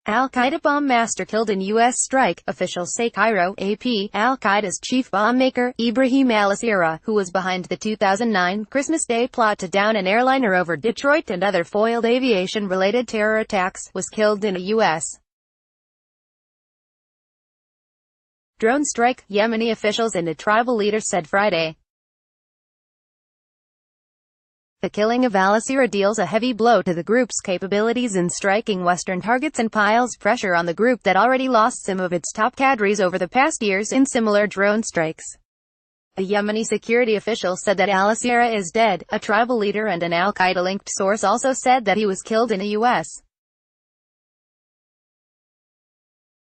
Al-Qaida bomb master killed in U.S. strike, officials say. Cairo, AP. Al-Qaeda's chief bomb maker, Ibrahim al-Asira, who was behind the 2009 Christmas Day plot to down an airliner over Detroit and other foiled aviation-related terror attacks, was killed in a U.S. drone strike, Yemeni officials and a tribal leader said Friday. The killing of al-Asira deals a heavy blow to the group's capabilities in striking Western targets and piles pressure on the group that already lost some of its top cadres over the past years in similar drone strikes. A Yemeni security official said that al-Asira is dead. A tribal leader and an al-Qaeda-linked source also said that he was killed in a U.S.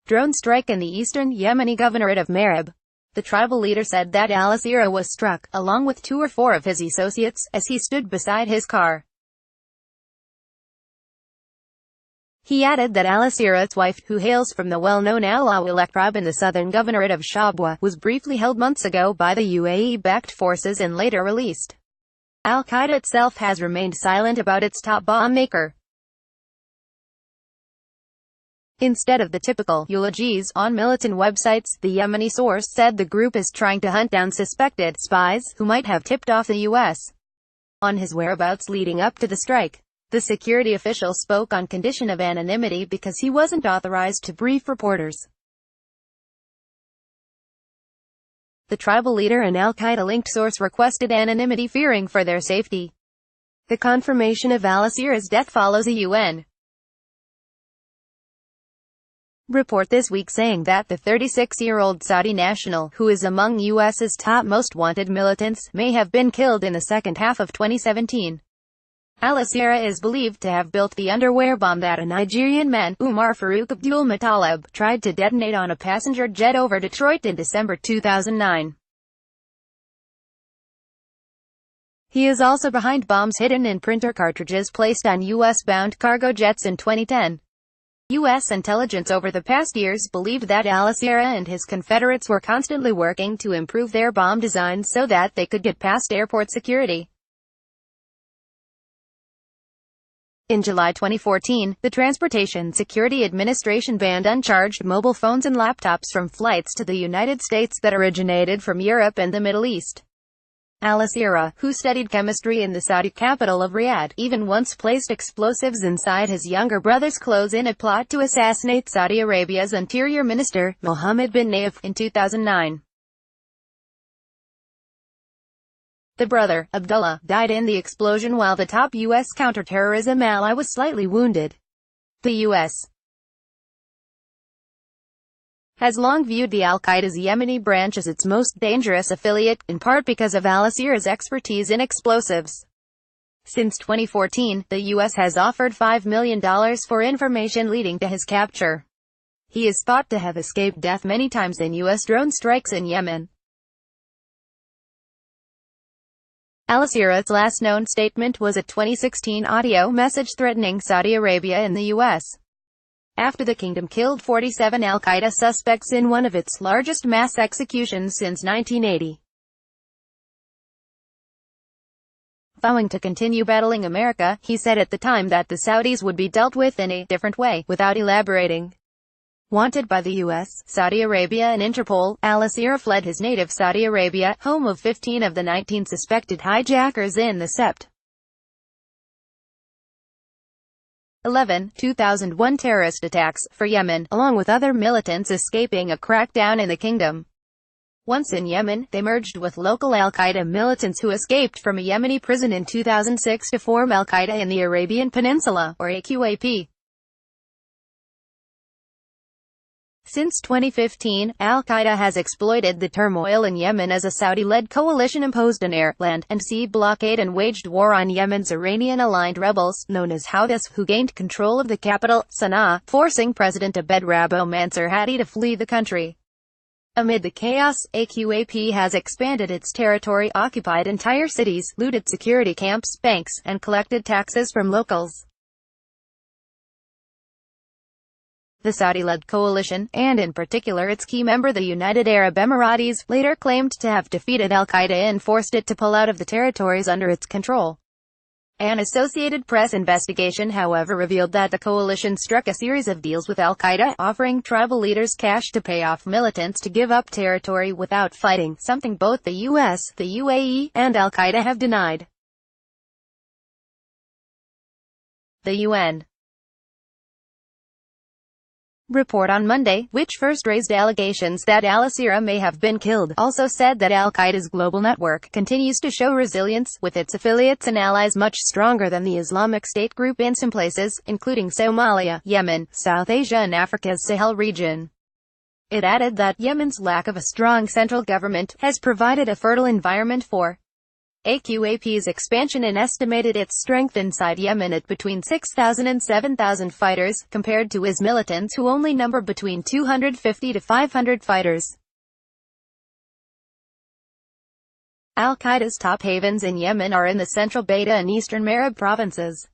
drone strike in the eastern Yemeni governorate of Marib. The tribal leader said that al-Asira was struck, along with 2 or 4 of his associates, as he stood beside his car. He added that al-Asira's wife, who hails from the well-known Al-Awalek tribe in the southern governorate of Shabwa, was briefly held months ago by the UAE-backed forces and later released. Al-Qaeda itself has remained silent about its top bomb maker. Instead of the typical eulogies on militant websites, the Yemeni source said the group is trying to hunt down suspected spies who might have tipped off the U.S. on his whereabouts leading up to the strike. The security official spoke on condition of anonymity because he wasn't authorized to brief reporters. The tribal leader and al-Qaeda-linked source requested anonymity, fearing for their safety. The confirmation of al-Asira's death follows a UN report this week saying that the 36-year-old Saudi national, who is among U.S.'s top most wanted militants, may have been killed in the second half of 2017. Al-Asira is believed to have built the underwear bomb that a Nigerian man, Umar Farouk Abdul Muttalib, tried to detonate on a passenger jet over Detroit in December 2009. He is also behind bombs hidden in printer cartridges placed on U.S.-bound cargo jets in 2010. U.S. intelligence over the past years believed that al-Asira and his confederates were constantly working to improve their bomb designs so that they could get past airport security. In July 2014, the Transportation Security Administration banned uncharged mobile phones and laptops from flights to the United States that originated from Europe and the Middle East. Al-Asira, who studied chemistry in the Saudi capital of Riyadh, even once placed explosives inside his younger brother's clothes in a plot to assassinate Saudi Arabia's Interior Minister, Mohammed bin Nayef, in 2009. The brother, Abdullah, died in the explosion while the top U.S. counterterrorism ally was slightly wounded. The U.S. has long viewed the Al-Qaeda's Yemeni branch as its most dangerous affiliate, in part because of al-Asira's expertise in explosives. Since 2014, the U.S. has offered $5 million for information leading to his capture. He is thought to have escaped death many times in U.S. drone strikes in Yemen. Al-Asira's last known statement was a 2016 audio message threatening Saudi Arabia and the U.S. after the kingdom killed 47 al-Qaeda suspects in one of its largest mass executions since 1980. Vowing to continue battling America, he said at the time that the Saudis would be dealt with in a different way, without elaborating. Wanted by the U.S., Saudi Arabia and Interpol, al-Asira fled his native Saudi Arabia, home of 15 of the 19 suspected hijackers in the Sept. 11, 2001 terrorist attacks, for Yemen, along with other militants escaping a crackdown in the kingdom. Once in Yemen, they merged with local al-Qaeda militants who escaped from a Yemeni prison in 2006 to form al-Qaeda in the Arabian Peninsula, or AQAP. Since 2015, al-Qaeda has exploited the turmoil in Yemen as a Saudi-led coalition imposed an air, land, and sea blockade and waged war on Yemen's Iranian-aligned rebels, known as Houthis, who gained control of the capital, Sana'a, forcing President Abed Rabo Mansur Hadi to flee the country. Amid the chaos, AQAP has expanded its territory, occupied entire cities, looted security camps, banks, and collected taxes from locals. The Saudi-led coalition, and in particular its key member the United Arab Emirates, later claimed to have defeated al-Qaeda and forced it to pull out of the territories under its control. An Associated Press investigation, however, revealed that the coalition struck a series of deals with Al-Qaida, offering tribal leaders cash to pay off militants to give up territory without fighting, something both the US, the UAE, and Al-Qaida have denied. The UN report on Monday, which first raised allegations that al-Asira may have been killed, also said that Al-Qaeda's global network continues to show resilience, with its affiliates and allies much stronger than the Islamic State group in some places, including Somalia, Yemen, South Asia and Africa's Sahel region. It added that Yemen's lack of a strong central government has provided a fertile environment for AQAP's expansion and estimated its strength inside Yemen at between 6,000 and 7,000 fighters, compared to IS militants who only number between 250 to 500 fighters. Al-Qaeda's top havens in Yemen are in the central Bayda and eastern Marib provinces.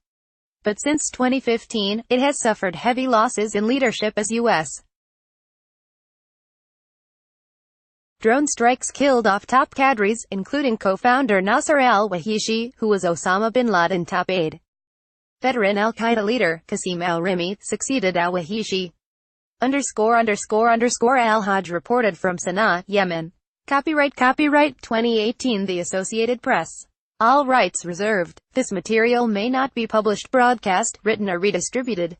But since 2015, it has suffered heavy losses in leadership as U.S. drone strikes killed off top cadres, including co-founder Nasser al-Wahishi, who was Osama bin Laden's top aide. Veteran al-Qaeda leader, Qasim al-Rimi, succeeded al-Wahishi. Al-Hajj reported from Sana'a, Yemen. Copyright 2018 The Associated Press. All rights reserved. This material may not be published, broadcast, written or redistributed.